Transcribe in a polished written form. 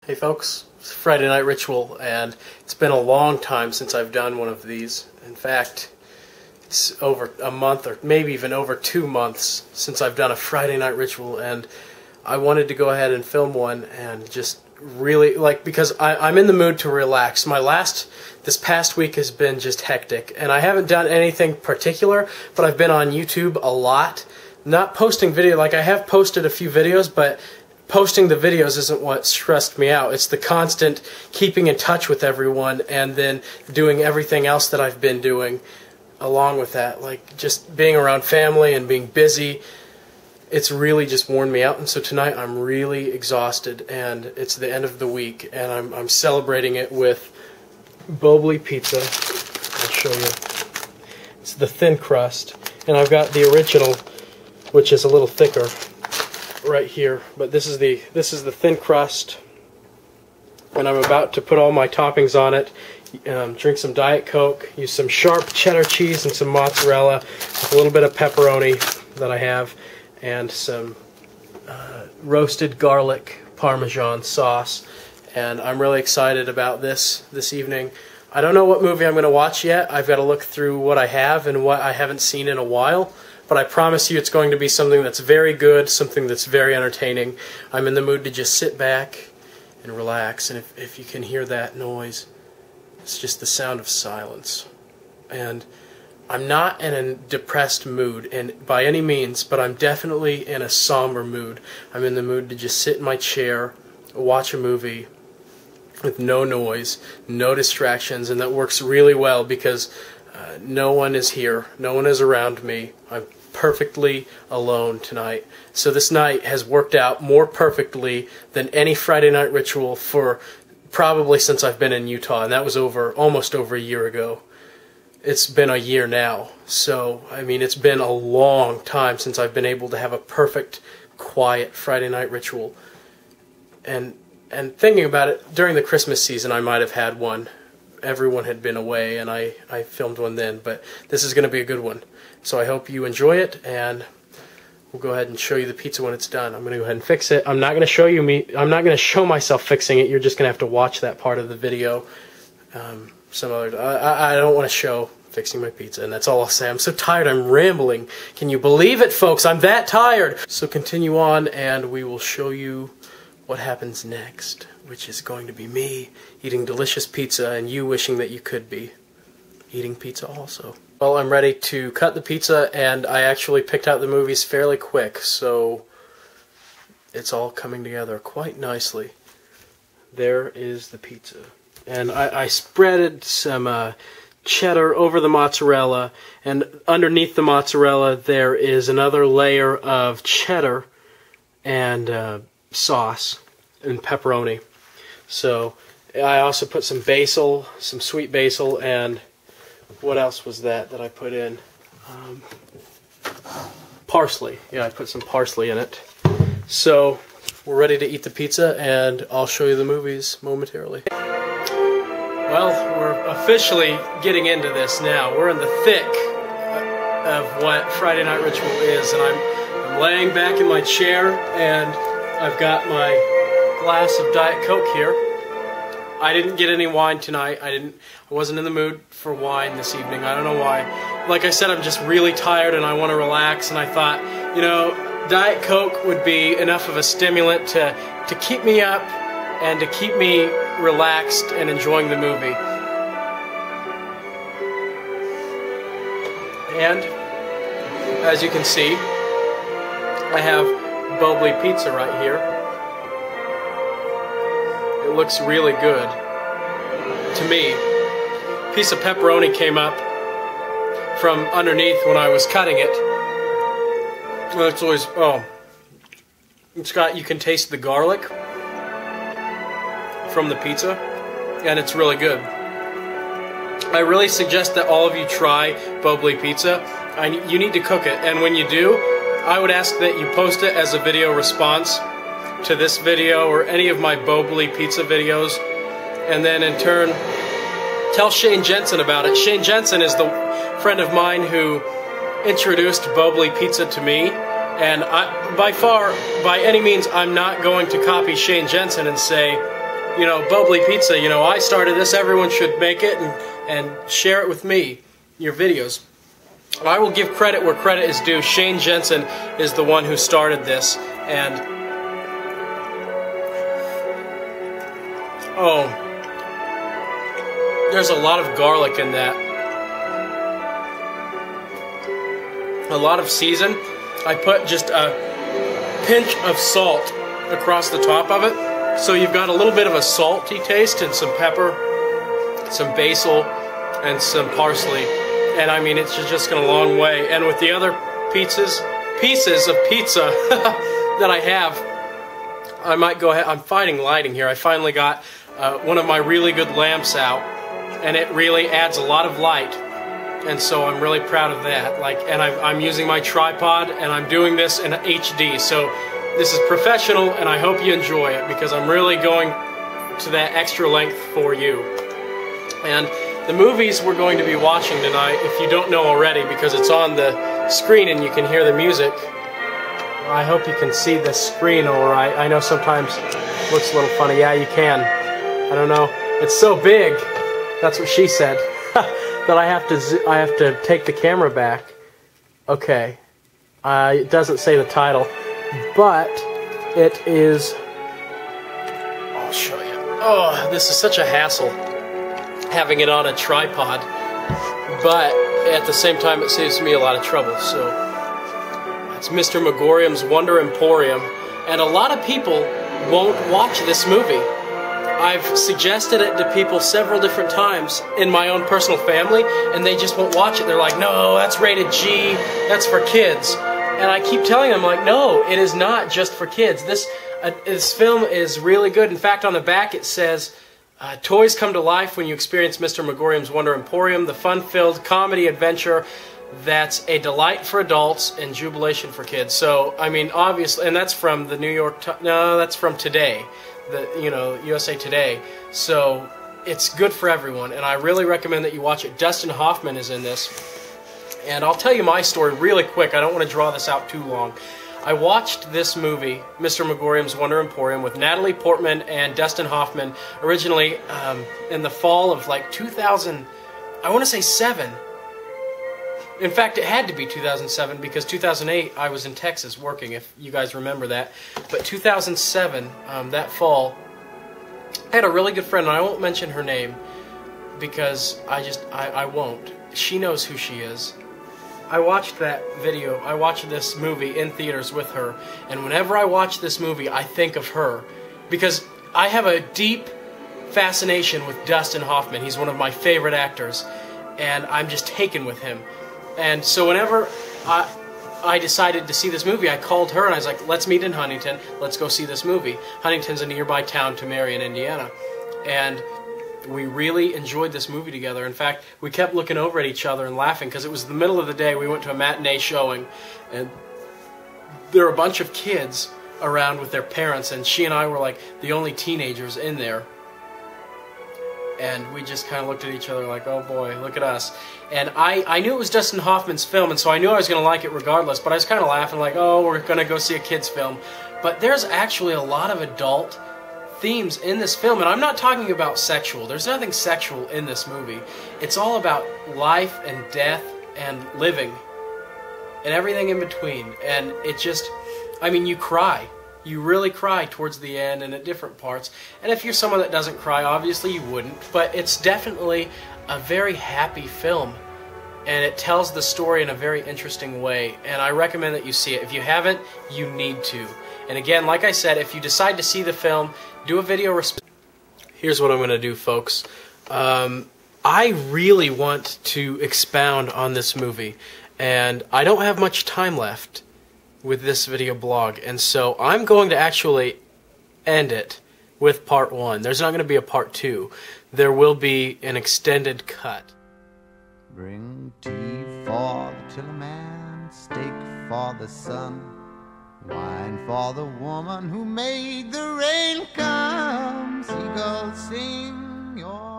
Hey folks, it's Friday Night Ritual, and it's been a long time since I've done one of these. In fact, it's over a month or maybe even over 2 months since I've done a Friday Night Ritual, and I wanted to go ahead and film one and just really, because I'm in the mood to relax. This past week has been just hectic, and I haven't done anything particular, but I've been on YouTube a lot. Not posting video, I have posted a few videos, but posting the videos isn't what stressed me out. It's the constant keeping in touch with everyone and then doing everything else that I've been doing along with that. Like just being around family and being busy. It's really just worn me out. And so tonight I'm really exhausted, and it's the end of the week, and I'm celebrating it with Boboli Pizza. I'll show you. It's the thin crust. And I've got the original, which is a little thicker, right here, but this is the thin crust, and I'm about to put all my toppings on it. Drink some Diet Coke, use some sharp cheddar cheese and some mozzarella, with a little bit of pepperoni that I have, and some roasted garlic Parmesan sauce. And I'm really excited about this evening. I don't know what movie I'm going to watch yet. I've got to look through what I have and what I haven't seen in a while. But I promise you it's going to be something that's very good, something that's very entertaining. I'm in the mood to just sit back and relax. And if you can hear that noise, it's just the sound of silence. And I'm not in a depressed mood and by any means, but I'm definitely in a somber mood. I'm in the mood to just sit in my chair, watch a movie with no noise, no distractions, and that works really well because no one is here, no one is around me. I'm perfectly alone tonight. So this night has worked out more perfectly than any Friday Night Ritual for probably since I've been in Utah, and that was almost over a year ago. It's been a year now, so I mean it's been a long time since I've been able to have a perfect, quiet Friday Night Ritual. And thinking about it, during the Christmas season I might have had one. Everyone had been away, and I filmed one then, but this is going to be a good one. So I hope you enjoy it, and we'll go ahead and show you the pizza when it's done. I'm going to go ahead and fix it. I'm not going to show myself fixing it. You're just going to have to watch that part of the video. I don't want to show fixing my pizza, and that's all I'll say. I'm so tired. I'm rambling. Can you believe it, folks? I'm that tired. So continue on, and we will show you what happens next, which is going to be me eating delicious pizza and you wishing that you could be eating pizza also. Well, I'm ready to cut the pizza, and I actually picked out the movies fairly quick, so it's all coming together quite nicely. There is the pizza. And I spreaded some cheddar over the mozzarella, and underneath the mozzarella there is another layer of cheddar and sauce and pepperoni. So I also put some basil, some sweet basil, and what else was that I put in? Parsley. Yeah, I put some parsley in it. So we're ready to eat the pizza, and I'll show you the movies momentarily. Well, we're officially getting into this now. We're in the thick of what Friday Night Ritual is, and I'm laying back in my chair, and I've got my glass of Diet Coke here. I didn't get any wine tonight. I wasn't in the mood for wine this evening. I don't know why. Like I said, I'm just really tired and I want to relax, and I thought, you know, Diet Coke would be enough of a stimulant to keep me up and to keep me relaxed and enjoying the movie. And as you can see, I have Boboli Pizza right here. It looks really good to me. A piece of pepperoni came up from underneath when I was cutting it. Well, it's always, you can taste the garlic from the pizza, and it's really good. I really suggest that all of you try Boboli Pizza. You need to cook it, and when you do, I would ask that you post it as a video response to this video or any of my Boboli Pizza videos, and then in turn tell Shane Jensen about it. Shane Jensen is the friend of mine who introduced Boboli Pizza to me, and by any means I'm not going to copy Shane Jensen and say you know, Boboli Pizza, you know, I started this, everyone should make it and share it with me, your videos. I will give credit where credit is due. Shane Jensen is the one who started this, and oh, there's a lot of garlic in that. A lot of season. I put just a pinch of salt across the top of it. So you've got a little bit of a salty taste and some pepper, some basil, and some parsley. And I mean, it's just gone a long way. And with the other pieces of pizza that I have, I might go ahead. I'm fighting lighting here. I finally got one of my really good lamps out, and it really adds a lot of light. And so I'm really proud of that. And I'm using my tripod, and I'm doing this in HD. So this is professional, and I hope you enjoy it because I'm really going to that extra length for you. And the movies we're going to be watching tonight, if you don't know already, because it's on the screen and you can hear the music. I hope you can see the screen all right. I know sometimes it looks a little funny. Yeah, you can. I don't know. It's so big. That's what she said. That I have to take the camera back. Okay. It doesn't say the title, but it is. I'll show you. Oh, this is such a hassle having it on a tripod, but at the same time, it saves me a lot of trouble. So it's Mr. Magorium's Wonder Emporium, and a lot of people won't watch this movie. I've suggested it to people several different times in my own personal family, and they just won't watch it. They're like, no, that's rated G, that's for kids. And I keep telling them, like, no, it is not just for kids. This film is really good. In fact, on the back it says, toys come to life when you experience Mr. Magorium's Wonder Emporium, the fun-filled comedy adventure that's a delight for adults and jubilation for kids. So, I mean, obviously, and that's from the New York Times. No, that's from Today. USA Today. So it's good for everyone, and I really recommend that you watch it. Dustin Hoffman is in this, and I'll tell you my story really quick. I don't want to draw this out too long. I watched this movie, Mr. Magorium's Wonder Emporium, with Natalie Portman and Dustin Hoffman originally in the fall of like 2000, I want to say 7. In fact, it had to be 2007 because 2008 I was in Texas working, if you guys remember that. But 2007, that fall, I had a really good friend, and I won't mention her name because I won't. She knows who she is. I watched that video, I watched this movie in theaters with her, and whenever I watch this movie, I think of her because I have a deep fascination with Dustin Hoffman. He's one of my favorite actors, and I'm just taken with him. And so whenever I decided to see this movie, I called her and I was like, let's meet in Huntington, let's go see this movie. Huntington's a nearby town to Marion, Indiana. And we really enjoyed this movie together. In fact, we kept looking over at each other and laughing because it was the middle of the day. We went to a matinee showing, and there were a bunch of kids around with their parents, and she and I were like the only teenagers in there. And we just kind of looked at each other like, oh boy, look at us. And I knew it was Dustin Hoffman's film, and so I knew I was going to like it regardless, but I was kind of laughing like, oh, we're going to go see a kid's film. But there's actually a lot of adult themes in this film, and I'm not talking about sexual. There's nothing sexual in this movie. It's all about life and death and living and everything in between. And it just, I mean, you cry. You really cry towards the end and at different parts. And if you're someone that doesn't cry, obviously you wouldn't. But it's definitely a very happy film. And it tells the story in a very interesting way. And I recommend that you see it. If you haven't, you need to. And again, like I said, if you decide to see the film, do a video response. Here's what I'm going to do, folks. I really want to expound on this movie. And I don't have much time left with this video blog, and so I'm going to actually end it with part 1. There's not going to be a part 2. There will be an extended cut. Bring tea for the tillerman, steak for the sun, wine for the woman who made the rain come. Seagulls sing your